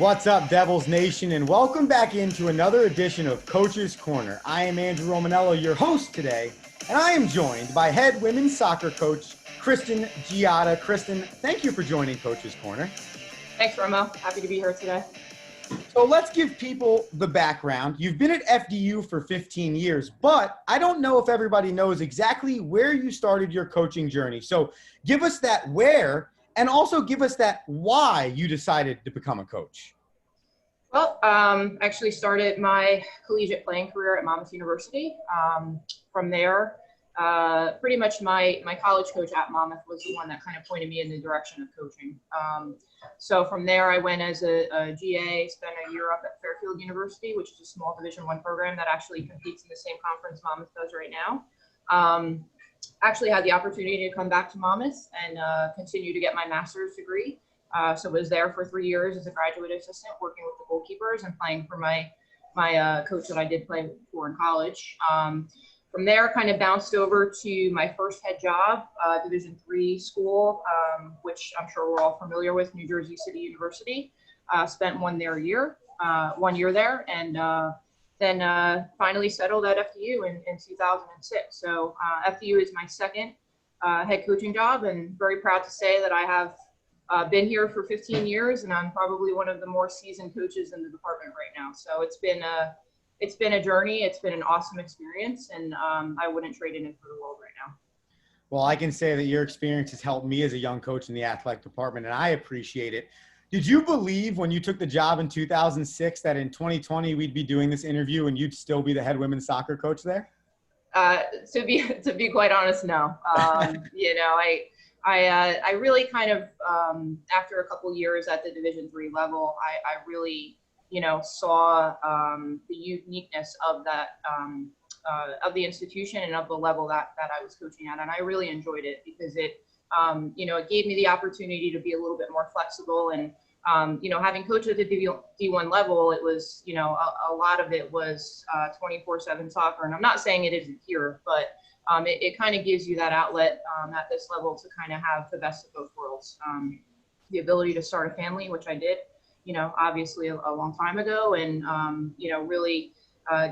What's up, Devils Nation, and welcome back into another edition of Coach's Corner. I am Andrew Romanello, your host today, and I am joined by head women's soccer coach Kristin Giotta. Kristin, thank you for joining Coach's Corner. Thanks, Romo. Happy to be here today. So let's give people the background. You've been at FDU for 15 years, but I don't know if everybody knows exactly where you started your coaching journey. So give us that where, and also give us that why you decided to become a coach. Well, actually started my collegiate playing career at Monmouth University. From there, pretty much my college coach at Monmouth was the one that kind of pointed me in the direction of coaching. So from there, I went as a GA, spent a year up at Fairfield University, which is a small Division I program that actually competes in the same conference Monmouth does right now. Actually had the opportunity to come back to Monmouth and continue to get my master's degree. So was there for 3 years as a graduate assistant, working with the goalkeepers and playing for my coach that I did play for in college. From there, kind of bounced over to my first head job, Division III school, which I'm sure we're all familiar with, New Jersey City University. Spent 1 year there, and then finally settled at FDU in 2006. So FDU is my second head coaching job, and very proud to say that I have been here for 15 years, and I'm probably one of the more seasoned coaches in the department right now. So it's been a journey. It's been an awesome experience, and I wouldn't trade it in for the world right now. Well, I can say that your experience has helped me as a young coach in the athletic department, and I appreciate it. Did you believe when you took the job in 2006 that in 2020 we'd be doing this interview and you'd still be the head women's soccer coach there? To be quite honest, no. I really kind of, after a couple years at the Division III level, I really, saw the uniqueness of that, of the institution and of the level that I was coaching at. And I really enjoyed it because it gave me the opportunity to be a little bit more flexible. And, having coached at the D1 level, it was, a lot of it was 24/7 soccer. And I'm not saying it isn't here, but it kind of gives you that outlet at this level to kind of have the best of both worlds. The ability to start a family, which I did, obviously a long time ago, and, really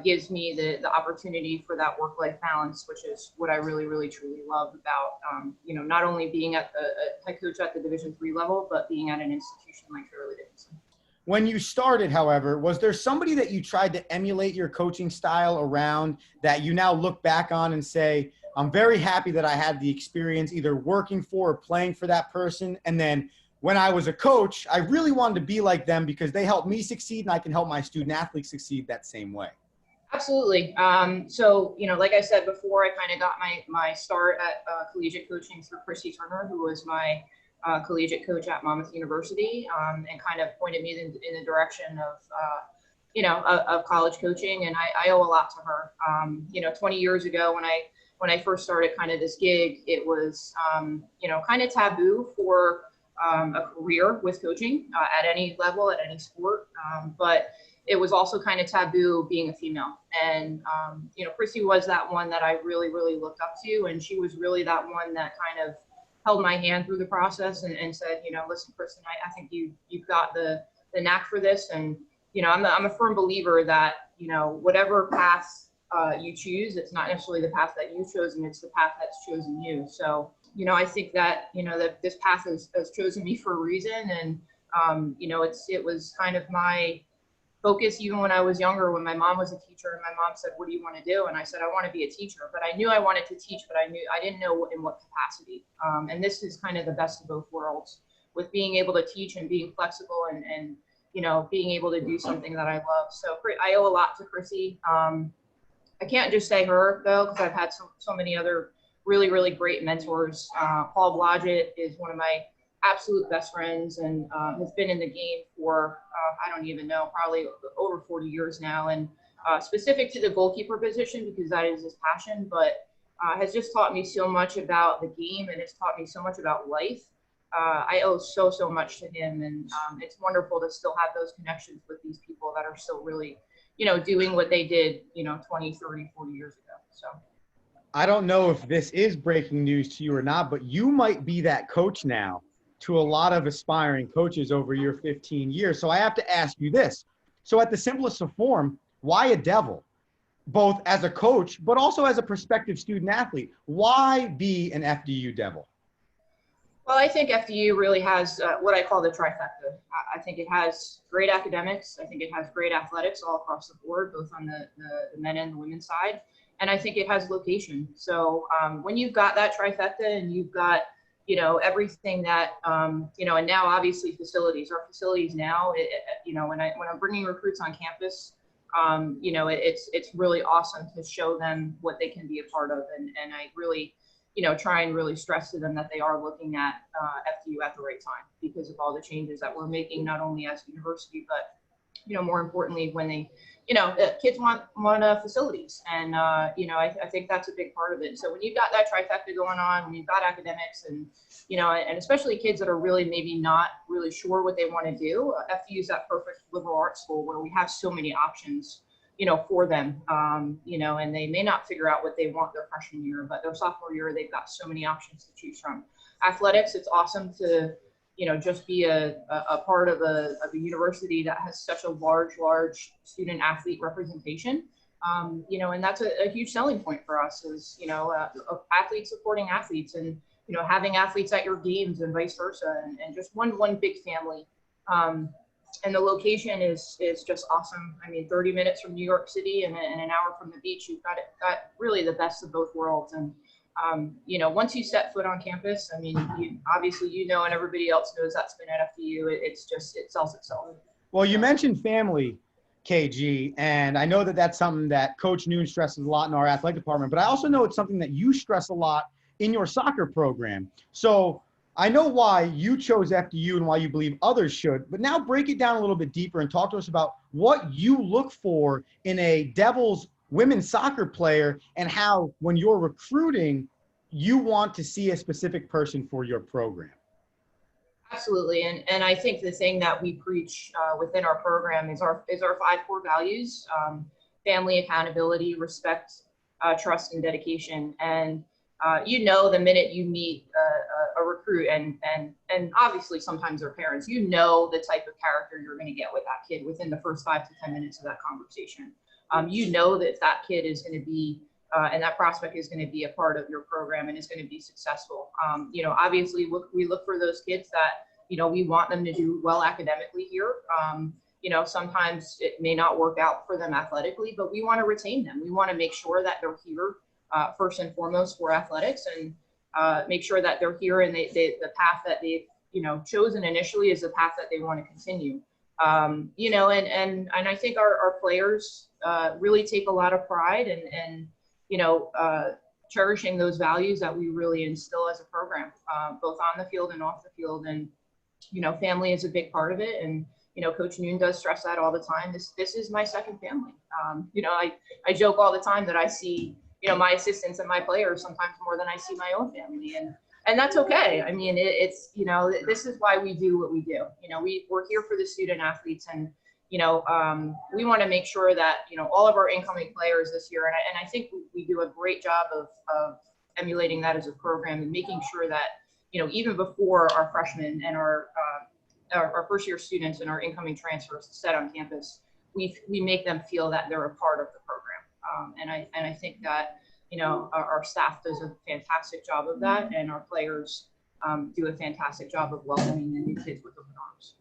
gives me the opportunity for that work-life balance, which is what I really, really, truly love about, not only being at the head coach at the Division III level, but being at an institution like Shirley Dickinson. When you started, however, was there somebody that you tried to emulate your coaching style around that you now look back on and say, I'm very happy that I had the experience either working for or playing for that person, and then when I was a coach, I really wanted to be like them because they helped me succeed and I can help my student athletes succeed that same way? Absolutely. So, like I said before, I kind of got my start at collegiate coaching through Kristin Turner, who was my collegiate coach at Monmouth University, and kind of pointed me in the direction of college coaching. And I owe a lot to her. 20 years ago when I first started kind of this gig, it was, kind of taboo for a career with coaching at any level, at any sport. But it was also kind of taboo being a female. And, Chrissy was that one that I really, really looked up to. And she was really that one that kind of held my hand through the process and said, listen, Kristin, I think you've got the knack for this. And, I'm a firm believer that, whatever path you choose, it's not necessarily the path that you've chosen, it's the path that's chosen you. So, I think that, that this path has chosen me for a reason. And, it was kind of my focus even when I was younger, when my mom was a teacher and my mom said, what do you want to do? And I said, I want to be a teacher, but I knew I wanted to teach, but I didn't know in what capacity. And this is kind of the best of both worlds with being able to teach and being flexible and being able to do something that I love. So I owe a lot to Chrissy. I can't just say her though, because I've had so many other really, really great mentors. Paul Blodgett is one of my absolute best friends and has been in the game for, I don't even know, probably over 40 years now. And specific to the goalkeeper position, because that is his passion, but has just taught me so much about the game and has taught me so much about life. I owe so much to him. And it's wonderful to still have those connections with these people that are still really, doing what they did, 20, 30, 40 years ago. So I don't know if this is breaking news to you or not, but you might be that coach now to a lot of aspiring coaches over your 15 years. So I have to ask you this. So at the simplest of form, why a devil? Both as a coach, but also as a prospective student athlete. Why be an FDU devil? Well, I think FDU really has what I call the trifecta. I think it has great academics. I think it has great athletics all across the board, both on the men and the women's side. And I think it has location. So when you've got that trifecta and you've got, everything that, and now obviously our facilities now, when I'm bringing recruits on campus, it's really awesome to show them what they can be a part of. And I really, try and really stress to them that they are looking at FDU at the right time because of all the changes that we're making, not only as a university, but, more importantly, when they, kids want facilities. And, I think that's a big part of it. So when you've got that trifecta going on, when you've got academics and, and especially kids that are really maybe not really sure what they want to do, FDU is that perfect liberal arts school where we have so many options for them, and they may not figure out what they want their freshman year, but their sophomore year, they've got so many options to choose from. Athletics, it's awesome to, just be a part of a university that has such a large student athlete representation. And that's a huge selling point for us is, athletes supporting athletes and, having athletes at your games and vice versa, and just one big family. And the location is just awesome. I mean, 30 minutes from New York City and an hour from the beach, you've got really the best of both worlds. And, once you set foot on campus, I mean, obviously, and everybody else knows that's been at FDU. It sells itself. Well, you mentioned family, KG, and I know that that's something that Coach Noon stresses a lot in our athletic department, but I also know it's something that you stress a lot in your soccer program. So I know why you chose FDU and why you believe others should, but now break it down a little bit deeper and talk to us about what you look for in a Devils women's soccer player and how, when you're recruiting, you want to see a specific person for your program. Absolutely. And I think the thing that we preach within our program is our 5 core values: family, accountability, respect, trust, and dedication. And the minute you meet a recruit and obviously sometimes their parents, the type of character you're going to get with that kid within the first 5 to 10 minutes of that conversation. That kid is going to be and that prospect is going to be a part of your program and is going to be successful. Obviously we look for those kids that, we want them to do well academically here. Sometimes it may not work out for them athletically, but we want to retain them. We want to make sure that they're here first and foremost for athletics, and make sure that they're here and the path that they've, chosen initially is the path that they want to continue. And I think our players really take a lot of pride and cherishing those values that we really instill as a program, both on the field and off the field. And, family is a big part of it. And, Coach Noon does stress that all the time. This is my second family. I joke all the time that I see, my assistants and my players sometimes more than I see my own family. And that's okay. I mean, it's, this is why we do what we do. We're here for the student athletes, and, we want to make sure that, all of our incoming players this year, and I think we do a great job of emulating that as a program and making sure that, even before our freshmen and our first year students and our incoming transfers set on campus, we make them feel that they're a part of the program. And I think that, our staff does a fantastic job of that, and our players do a fantastic job of welcoming the new kids with open arms.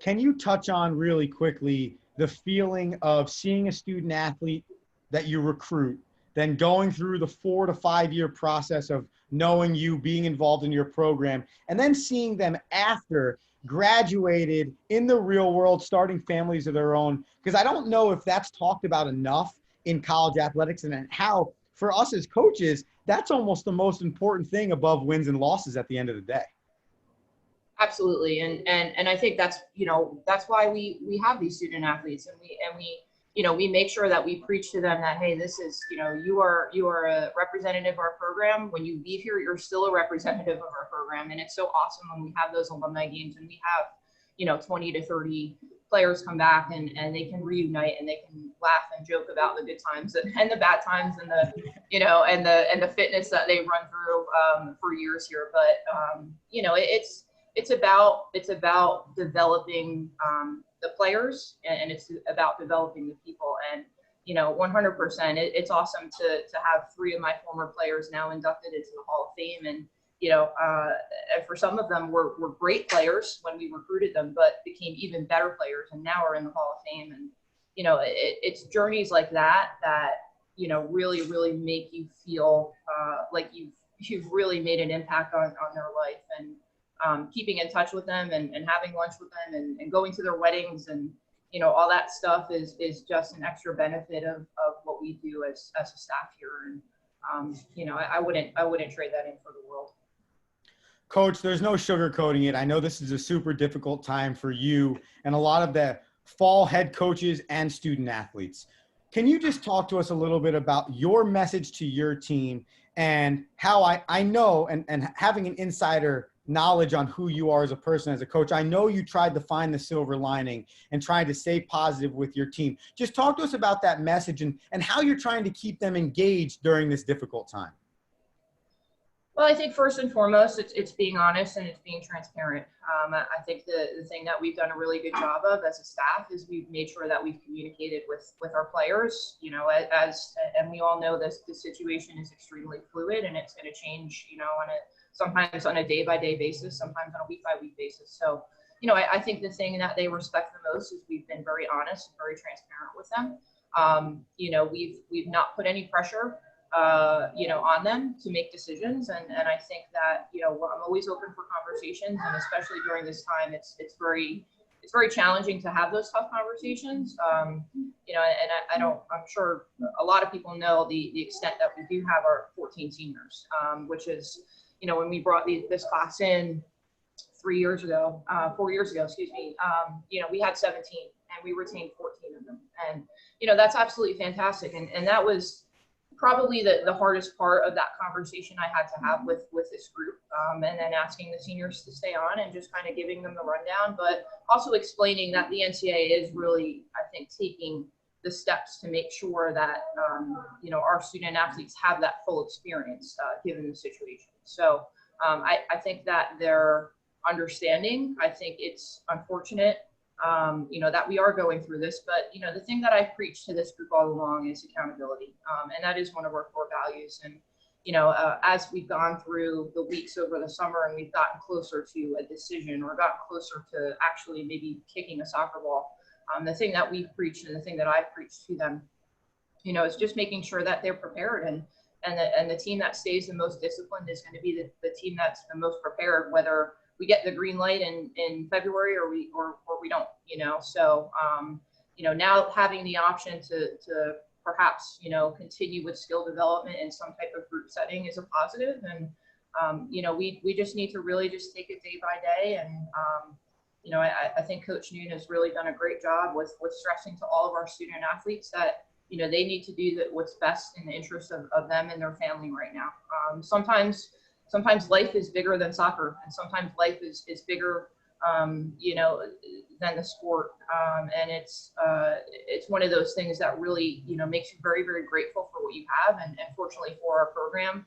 Can you touch on really quickly the feeling of seeing a student athlete that you recruit, then going through the 4 to 5 year process of knowing you, being involved in your program, and then seeing them after graduated in the real world, starting families of their own? Because I don't know if that's talked about enough in college athletics, and how for us as coaches, that's almost the most important thing above wins and losses at the end of the day. Absolutely. And I think that's why we have these student athletes, and we make sure that we preach to them that, hey, this is, you are a representative of our program. When you leave here, you're still a representative of our program. And it's so awesome when we have those alumni games and we have, 20 to 30 players come back and they can reunite and they can laugh and joke about the good times and the bad times and the, and the fitness that they run through for years here. But, it's about developing the players, and it's about developing the people. And 100%, it's awesome to have three of my former players now inducted into the Hall of Fame. And and for some of them were great players when we recruited them, but became even better players and now are in the Hall of Fame. And it's journeys like that really, really make you feel like you've really made an impact on their life. And keeping in touch with them and having lunch with them and going to their weddings and all that stuff is just an extra benefit of what we do as a staff here. And I wouldn't trade that in for the world. Coach, there's no sugarcoating it. I know this is a super difficult time for you and a lot of the fall head coaches and student athletes. Can you just talk to us a little bit about your message to your team and how I know, and having an insider knowledge on who you are as a person, as a coach, I know you tried to find the silver lining and trying to stay positive with your team. Just talk to us about that message and how you're trying to keep them engaged during this difficult time. Well, I think first and foremost, it's being honest and it's being transparent. I think the thing that we've done a really good job of as a staff is we've made sure that we've communicated with our players, and we all know the situation is extremely fluid and it's going to change, sometimes on a day-by-day basis, sometimes on a week-by-week basis. So, I think the thing that they respect the most is we've been very honest and very transparent with them. We've not put any pressure on them to make decisions. And I think that, I'm always open for conversations, and especially during this time, it's very challenging to have those tough conversations. And I'm sure a lot of people know the extent that we do have our 14 seniors, which is, when we brought this class in 4 years ago, we had 17 and we retained 14 of them. And, that's absolutely fantastic. And that was probably the hardest part of that conversation I had to have with this group, and then asking the seniors to stay on and just kind of giving them the rundown, but also explaining that the NCAA is really, I think, taking the steps to make sure that, our student athletes have that full experience given the situation. So I think that they're understanding. I think it's unfortunate that we are going through this, but the thing that I preach to this group all along is accountability, and that is one of our core values. And as we've gone through the weeks over the summer and we've gotten closer to a decision or gotten closer to actually maybe kicking a soccer ball, the thing that we've preached and the thing that I've preached to them, is just making sure that they're prepared, and the team that stays the most disciplined is going to be the team that's the most prepared, whether we get the green light in February or we don't, So, now having the option to perhaps, continue with skill development in some type of group setting is a positive. And, we just need to really just take it day by day. And, I think Coach Noon has really done a great job with stressing to all of our student athletes that, they need to do what's best in the interest of them and their family right now. Sometimes life is bigger than soccer, and sometimes life is bigger, than the sport. And it's one of those things that really, makes you very, very grateful for what you have. And fortunately for our program,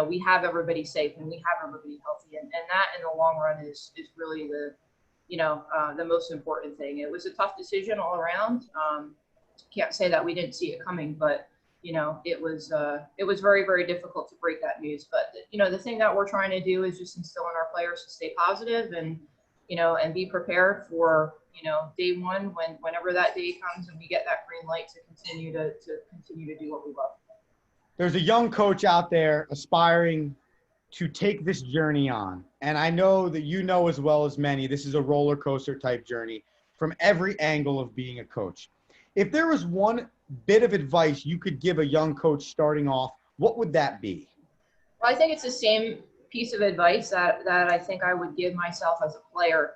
we have everybody safe and we have everybody healthy. And that in the long run is really the most important thing. It was a tough decision all around. Can't say that we didn't see it coming, but it was very, very difficult to break that news. But, the thing that we're trying to do is just instill in our players to stay positive and be prepared for, day one, whenever that day comes and we get that green light to continue to do what we love. There's a young coach out there aspiring to take this journey on. And I know that as well as many, this is a roller coaster type journey from every angle of being a coach. If there was one bit of advice you could give a young coach starting off, what would that be? Well, I think it's the same piece of advice that I think I would give myself as a player,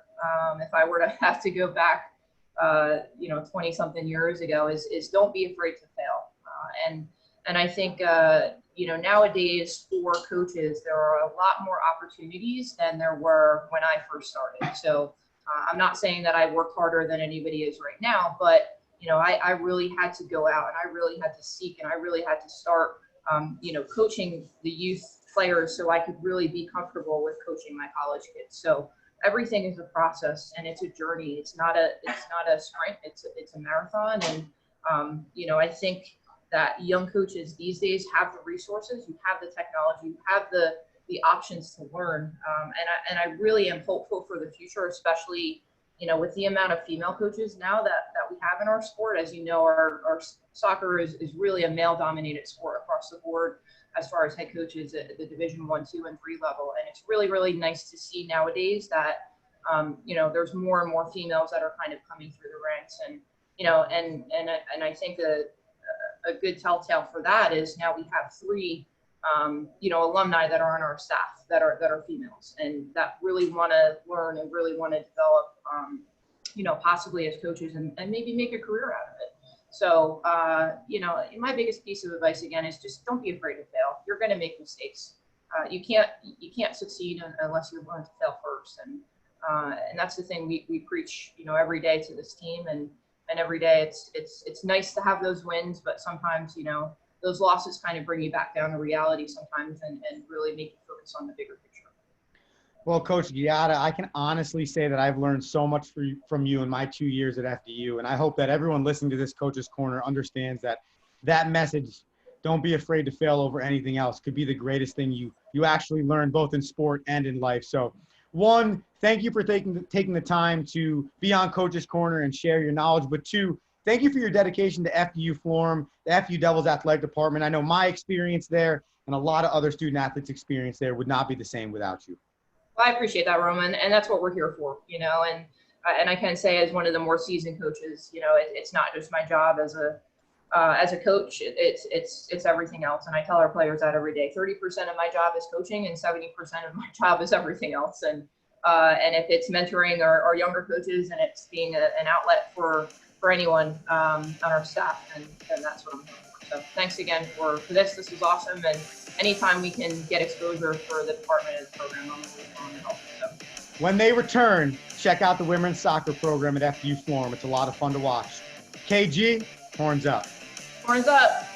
if I were to have to go back, 20 something years ago, is don't be afraid to fail. And I think, nowadays for coaches, there are a lot more opportunities than there were when I first started. So I'm not saying that I work harder than anybody is right now, but I really had to go out and I really had to seek and I really had to start, coaching the youth players so I could really be comfortable with coaching my college kids. So everything is a process and it's a journey. It's not a sprint. It's a marathon. And I think that young coaches these days have the resources, you have the technology, you have the options to learn. And I really am hopeful for the future, especially, with the amount of female coaches now that we have in our sport. As you know, our soccer is really a male dominated sport across the board as far as head coaches at the Division 1, 2, and 3 level. And it's really, really nice to see nowadays that, there's more and more females that are kind of coming through the ranks. And, and I think a good telltale for that is now we have 3, alumni that are on our staff that are females and that really want to learn and really want to develop, possibly as coaches and maybe make a career out of it. So, my biggest piece of advice again is just don't be afraid to fail. You're going to make mistakes. You can't succeed unless you learn to fail first. And that's the thing we preach, every day to this team. And every day it's nice to have those wins, but sometimes, those losses kind of bring you back down to reality sometimes and really make you focus on the bigger picture. Well, Coach Giotta, I can honestly say that I've learned so much from you in my 2 years at FDU, and I hope that everyone listening to this Coach's Corner understands that message, don't be afraid to fail over anything else, could be the greatest thing you actually learn both in sport and in life. So, one, thank you for taking the time to be on Coach's Corner and share your knowledge, but 2, thank you for your dedication to FDU Forum, the FDU Devils Athletic Department. I know my experience there and a lot of other student athletes' experience there would not be the same without you. Well, I appreciate that, Roman, and that's what we're here for, and I can say as one of the more seasoned coaches, it's not just my job as a coach, it's everything else. And I tell our players that every day. 30% of my job is coaching and 70% of my job is everything else. And if it's mentoring our younger coaches and it's being an outlet for anyone on our staff, then that's what I'm here for. So thanks again for this. This was awesome. And anytime we can get exposure for the department and the program, I'm always willing to help. So. When they return, check out the women's soccer program at FDU Forum. It's a lot of fun to watch. KG, horns up. Horns up.